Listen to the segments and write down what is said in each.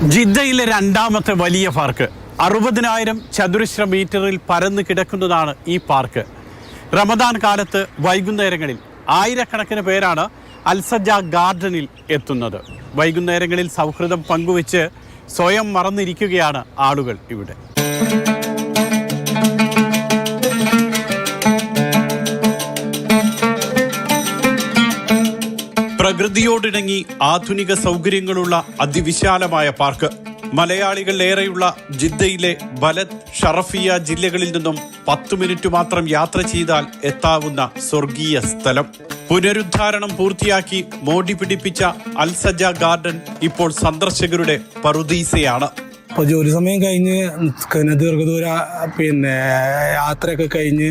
ജിദ്ദയിലെ രണ്ടാമത്തെ വലിയ പാർക്ക് 60,000 ചതുരശ്ര മീറ്ററിൽ പരന്നു കിടക്കുന്നതാണ് ഈ പാർക്ക്. റമദാൻ കാലത്ത് വൈകുന്നേരങ്ങളിൽ ആയിരക്കണക്കിന് പേരാണ് അൽസജ ഗാർഡനിൽ എത്തുന്നത്. വൈകുന്നേരങ്ങളിൽ സൗഹൃദം പങ്കുവെച്ച് സ്വയം മറന്നിരിക്കുകയാണ് ആളുകൾ ഇവിടെ. പ്രകൃതിയോടിണങ്ങി ആധുനിക സൗകര്യങ്ങളുള്ള അതിവിശാലമായ പാർക്ക്. മലയാളികൾ ഏറെയുള്ള ജിദ്ദയിലെ ബലദ്, ഷറഫിയ ജില്ലകളിൽ നിന്നും 10 മിനിറ്റ് മാത്രം യാത്ര ചെയ്താൽ എത്താവുന്ന സ്വർഗീയ സ്ഥലം. പുനരുദ്ധാരണം പൂർത്തിയാക്കി മോടി പിടിപ്പിച്ച അൽസജ ഗാർഡൻ ഇപ്പോൾ സന്ദർശകരുടെ പറുദീസയാണ്. ഇപ്പോൾ ജോലി സമയം കഴിഞ്ഞ് ദീർഘദൂര യാത്രയൊക്കെ കഴിഞ്ഞ്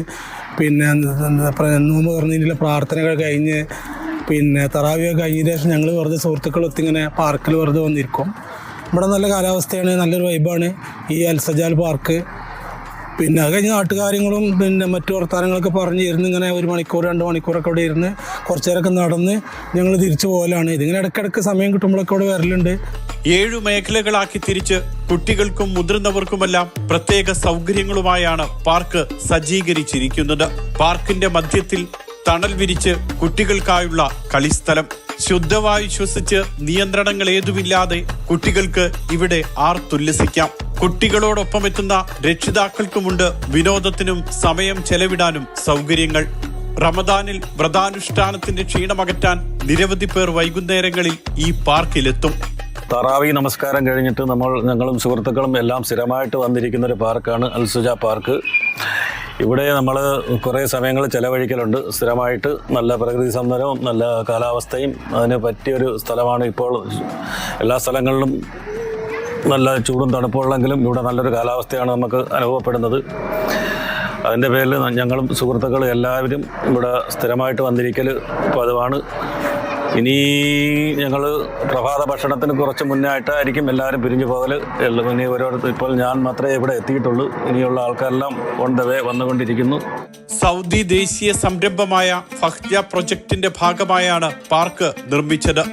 നോമ്പ് തുറന്നതിനുള്ള പ്രാർത്ഥനകൾ കഴിഞ്ഞ് തറാവിയൊക്കെ കഴിഞ്ഞതിന് ശേഷം ഞങ്ങൾ വെറുതെ സുഹൃത്തുക്കളൊത്ത് ഇങ്ങനെ പാർക്കിൽ വെറുതെ വന്നിരിക്കും. ഇവിടെ നല്ല കാലാവസ്ഥയാണ്, നല്ലൊരു വൈബാണ് ഈ അൽസജാൽ പാർക്ക്. അത് കഴിഞ്ഞ് നാട്ടുകാര്യങ്ങളും മറ്റു വർത്തമാനങ്ങളൊക്കെ പറഞ്ഞ് ഇരുന്ന് ഇങ്ങനെ 1 മണിക്കൂർ 2 മണിക്കൂറൊക്കെ ഇവിടെ ഇരുന്ന് കുറച്ചു നേരമൊക്കെ നടന്ന് ഞങ്ങൾ തിരിച്ചു പോകലാണ്. ഇതിങ്ങനെ ഇടയ്ക്കിടയ്ക്ക് സമയം കിട്ടുമ്പോഴൊക്കെ ഇവിടെ വരലുണ്ട്. 7 മേഖലകളാക്കി തിരിച്ച് കുട്ടികൾക്കും മുതിർന്നവർക്കുമെല്ലാം പ്രത്യേക സൗകര്യങ്ങളുമായാണ് പാർക്ക് സജ്ജീകരിച്ചിരിക്കുന്നത്. പാർക്കിന്റെ മധ്യത്തിൽ തണൽ വിരിച്ച് കുട്ടികൾക്കായുള്ള കളിസ്ഥലം. ശുദ്ധവായു ശ്വസിച്ച് നിയന്ത്രണങ്ങൾ ഏതുമില്ലാതെ കുട്ടികൾക്ക് ഇവിടെ ആർത്തുല്ലസിക്കാം. കുട്ടികളോടൊപ്പം എത്തുന്ന രക്ഷിതാക്കൾക്കുമുണ്ട് വിനോദത്തിനും സമയം ചെലവിടാനും സൗകര്യങ്ങൾ. റമദാനിൽ വ്രതാനുഷ്ഠാനത്തിന്റെ ക്ഷീണമകറ്റാൻ നിരവധി പേർ വൈകുന്നേരങ്ങളിൽ ഈ പാർക്കിലെത്തും. തറാവി നമസ്കാരം കഴിഞ്ഞിട്ട് ഞങ്ങളും സുഹൃത്തുക്കളും എല്ലാം സ്ഥിരമായിട്ട് വന്നിരിക്കുന്ന ഒരു പാർക്കാണ് അൽസജ പാർക്ക്. ഇവിടെ നമ്മൾ കുറേ സമയങ്ങൾ ചെലവഴിക്കലുണ്ട്. സ്ഥിരമായിട്ട് നല്ല പ്രകൃതി സൗന്ദര്യവും നല്ല കാലാവസ്ഥയും അതിന് പറ്റിയൊരു സ്ഥലമാണ്. ഇപ്പോൾ എല്ലാ സ്ഥലങ്ങളിലും നല്ല ചൂടും തണുപ്പുള്ളെങ്കിലും ഇവിടെ നല്ലൊരു കാലാവസ്ഥയാണ് നമുക്ക് അനുഭവപ്പെടുന്നത്. അതിൻ്റെ പേരിൽ ഞങ്ങളും സുഹൃത്തുക്കളും എല്ലാവരും ഇവിടെ സ്ഥിരമായിട്ട് വന്നിരിക്കൽ പതിവാണ്. ഇനി ഞങ്ങൾ പ്രഭാത ഭക്ഷണത്തിന് കുറച്ച് മുന്നായിട്ടായിരിക്കും എല്ലാവരും പിരിഞ്ഞു പോകൽ. ഇനി ഓരോരുത്തർ ഇപ്പോൾ ഞാൻ മാത്രമേ ഇവിടെ എത്തിയിട്ടുള്ളൂ. ഇനിയുള്ള ആൾക്കാരെല്ലാം ഓൺ ദ വേ വന്നുകൊണ്ടിരിക്കുന്നു. സൗദി ദേശീയ സംരംഭമായ ഫഹ്ജ പ്രൊജക്ടിന്റെ ഭാഗമായാണ് പാർക്ക് നിർമ്മിച്ചത്.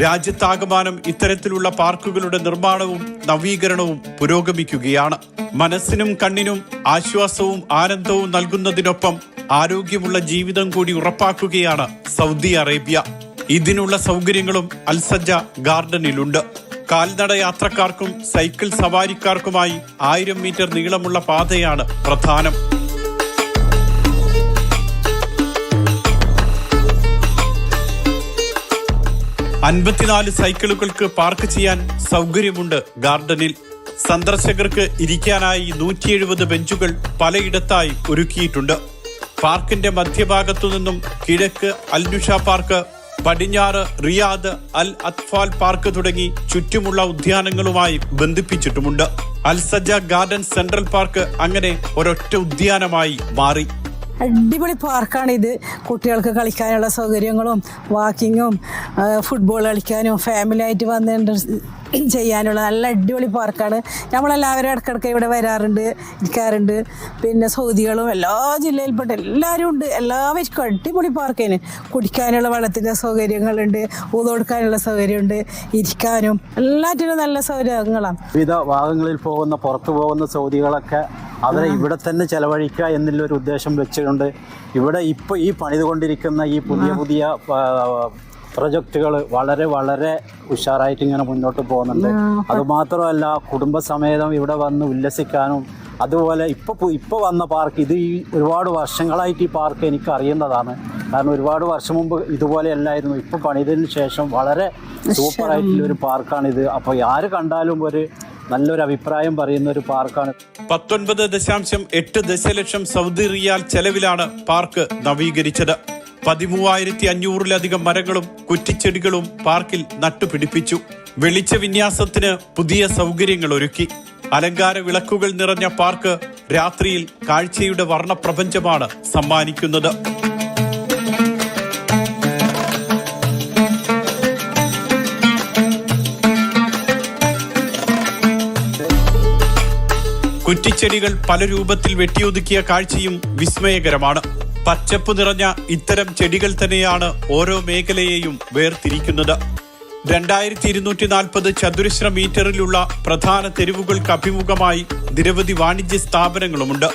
രാജ്യത്താകമാനം ഇത്തരത്തിലുള്ള പാർക്കുകളുടെ നിർമ്മാണവും നവീകരണവും പുരോഗമിക്കുകയാണ്. മനസ്സിനും കണ്ണിനും ആശ്വാസവും ആനന്ദവും നൽകുന്നതിനൊപ്പം ആരോഗ്യമുള്ള ജീവിതം കൂടി ഉറപ്പാക്കുകയാണ് സൗദി അറേബ്യ. ഇതിനുള്ള സൗകര്യങ്ങളും അൽസജ ഗാർഡനിലുണ്ട്. കാൽനട യാത്രക്കാർക്കും സൈക്കിൾ സവാരിക്കാർക്കുമായി 1000 മീറ്റർ നീളമുള്ള പാതയാണ് പ്രധാനം. 54 സൈക്കിളുകൾക്ക് പാർക്ക് ചെയ്യാൻ സൗകര്യമുണ്ട് ഗാർഡനിൽ. സന്ദർശകർക്ക് ഇരിക്കാനായി 170 ബെഞ്ചുകൾ പലയിടത്തായി ഒരുക്കിയിട്ടുണ്ട്. പാർക്കിന്റെ മധ്യഭാഗത്തു നിന്നും കിഴക്ക് അൽനുഷ പാർക്ക്, പടിഞ്ഞാറ് റിയാദ് അൽ അത്ഫാൽ പാർക്ക് തുടങ്ങി ചുറ്റുമുള്ള ഉദ്യാനങ്ങളുമായി ബന്ധിപ്പിച്ചിട്ടുമുണ്ട്. അൽസജ ഗാർഡൻ സെൻട്രൽ പാർക്ക് അങ്ങനെ ഒരൊറ്റ ഉദ്യാനമായി മാറി. അടിപൊളി പാർക്കാണിത്. കുട്ടികൾക്ക് കളിക്കാനുള്ള സൗകര്യങ്ങളും വാക്കിങ്ങും ഫുട്ബോൾ കളിക്കാനും ഫാമിലിയായിട്ട് വന്നിട്ട് ചെയ്യാനുള്ള നല്ല അടിപൊളി പാർക്കാണ്. നമ്മളെല്ലാവരും ഇടയ്ക്കിടയ്ക്ക് ഇവിടെ വരാറുണ്ട്, ഇരിക്കാറുണ്ട്. സൗദികളും എല്ലാ ജില്ലയിൽപ്പെട്ട എല്ലാവരും ഉണ്ട്. എല്ലാവർക്കും അടിപൊളി പാർക്കിന് കുടിക്കാനുള്ള വെള്ളത്തിൻ്റെ സൗകര്യങ്ങളുണ്ട്, ഊതൊടുക്കാനുള്ള സൗകര്യമുണ്ട്, ഇരിക്കാനും എല്ലാറ്റിനും നല്ല സൗകര്യങ്ങളാണ്. വിവിധ ഭാഗങ്ങളിൽ പോകുന്ന പുറത്തു പോകുന്ന സൗദികളൊക്കെ അവരെ ഇവിടെ തന്നെ ചെലവഴിക്കുക എന്നുള്ളൊരു ഉദ്ദേശം വെച്ചുകൊണ്ട് ഇവിടെ ഇപ്പോൾ ഈ പണിതുകൊണ്ടിരിക്കുന്ന ഈ പുതിയ പ്രൊജക്റ്റുകൾ വളരെ വളരെ ഉഷാറായിട്ട് ഇങ്ങനെ മുന്നോട്ട് പോകുന്നുണ്ട്. അതുമാത്രമല്ല കുടുംബസമേതം ഇവിടെ വന്ന് ഉല്ലസിക്കാനും, അതുപോലെ ഇപ്പോൾ വന്ന പാർക്ക് ഇത് ഈ ഒരുപാട് വർഷങ്ങളായിട്ട് ഈ പാർക്ക് എനിക്ക് അറിയുന്നതാണ്. കാരണം ഒരുപാട് വർഷം മുമ്പ് ഇതുപോലെ അല്ലായിരുന്നു. ഇപ്പോൾ പണിതതിന് ശേഷം വളരെ സൂപ്പറായിട്ടുള്ളൊരു പാർക്കാണിത്. അപ്പോൾ ആര് കണ്ടാലും നല്ലൊരു അഭിപ്രായം പറയുന്ന ഒരു പാർക്കാണ്. 19.8 ദശലക്ഷം സൗദി റിയാൽ ചെലവിലാണ് പാർക്ക് നവീകരിച്ചത്. 13,500-ലധികം മരങ്ങളും കുറ്റിച്ചെടികളും പാർക്കിൽ നട്ടുപിടിപ്പിച്ചു. വെളിച്ച വിന്യാസത്തിന് പുതിയ സൗകര്യങ്ങൾ ഒരുക്കി. അലങ്കാര വിളക്കുകൾ നിറഞ്ഞ പാർക്ക് രാത്രിയിൽ കാഴ്ചയുടെ വർണ്ണപ്രപഞ്ചമാണ് സമ്മാനിക്കുന്നത്. കുറ്റിച്ചെടികൾ പല രൂപത്തിൽ വെട്ടിയൊതുക്കിയ കാഴ്ചയും വിസ്മയകരമാണ്. പച്ചപ്പ് നിറഞ്ഞ ഇത്തരം ചെടികൾ തന്നെയാണ് ഓരോ മേഖലയെയും വേർതിരിക്കുന്നത്. 2240 ചതുരശ്ര മീറ്ററിലുള്ള പ്രധാന തെരുവുകൾക്ക് അഭിമുഖമായി നിരവധി വാണിജ്യ സ്ഥാപനങ്ങളുമുണ്ട്.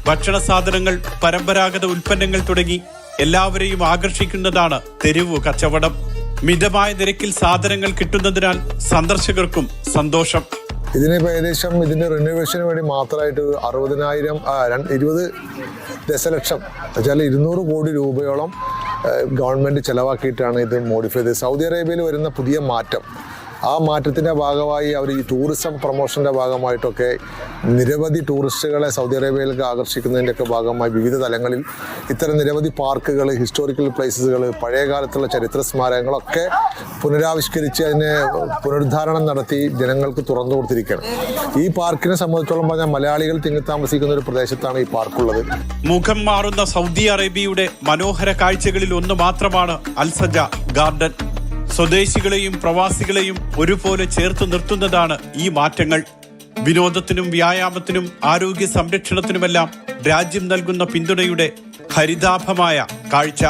ഭക്ഷണ സാധനങ്ങൾ, പരമ്പരാഗത ഉൽപ്പന്നങ്ങൾ തുടങ്ങി എല്ലാവരെയും ആകർഷിക്കുന്നതാണ് തെരുവു കച്ചവടം. മിതമായ നിരക്കിൽ സാധനങ്ങൾ കിട്ടുന്നതിനാൽ സന്ദർശകർക്കും സന്തോഷം. ഇതിനിപ്പോൾ ഏകദേശം ഇതിൻ്റെ റിനോവേഷന് വേണ്ടി മാത്രമായിട്ട് 20 ദശലക്ഷം വെച്ചാൽ 200 കോടി രൂപയോളം ഗവൺമെൻറ് ചിലവാക്കിയിട്ടാണ് ഇത് മോഡിഫൈ ചെയ്തത്. സൗദി അറേബ്യയിൽ വരുന്ന പുതിയ മാറ്റം, ആ മാറ്റത്തിൻ്റെ ഭാഗമായി അവർ ഈ ടൂറിസം പ്രൊമോഷൻ്റെ ഭാഗമായിട്ടൊക്കെ നിരവധി ടൂറിസ്റ്റുകളെ സൗദി അറേബ്യയിലേക്ക് ആകർഷിക്കുന്നതിൻ്റെയൊക്കെ ഭാഗമായി വിവിധ തലങ്ങളിൽ ഇത്തരം നിരവധി പാർക്കുകൾ, ഹിസ്റ്റോറിക്കൽ പ്ലേസുകൾ, പഴയ കാലത്തുള്ള ചരിത്ര സ്മാരകങ്ങളൊക്കെ പുനരാവിഷ്കരിച്ച് അതിനെ പുനരുദ്ധാരണം നടത്തി ജനങ്ങൾക്ക് തുറന്നു കൊടുത്തിരിക്കുകയാണ്. ഈ പാർക്കിനെ സംബന്ധിച്ചോളം പറഞ്ഞാൽ മലയാളികൾ തിങ്ങി താമസിക്കുന്ന ഒരു പ്രദേശത്താണ് ഈ പാർക്കുള്ളത്. മുഖം മാറുന്ന സൗദി അറേബ്യയുടെ മനോഹര കാഴ്ചകളിൽ ഒന്ന് മാത്രമാണ് അൽസജ ഗാർഡൻ. സ്വദേശികളെയും പ്രവാസികളെയും ഒരുപോലെ ചേർത്ത് നിർത്തുന്നതാണ് ഈ മാറ്റങ്ങൾ. വിനോദത്തിനും വ്യായാമത്തിനും ആരോഗ്യ സംരക്ഷണത്തിനുമെല്ലാം രാജ്യം നൽകുന്ന പിന്തുണയുടെ ഹരിതാഭമായ കാഴ്ച.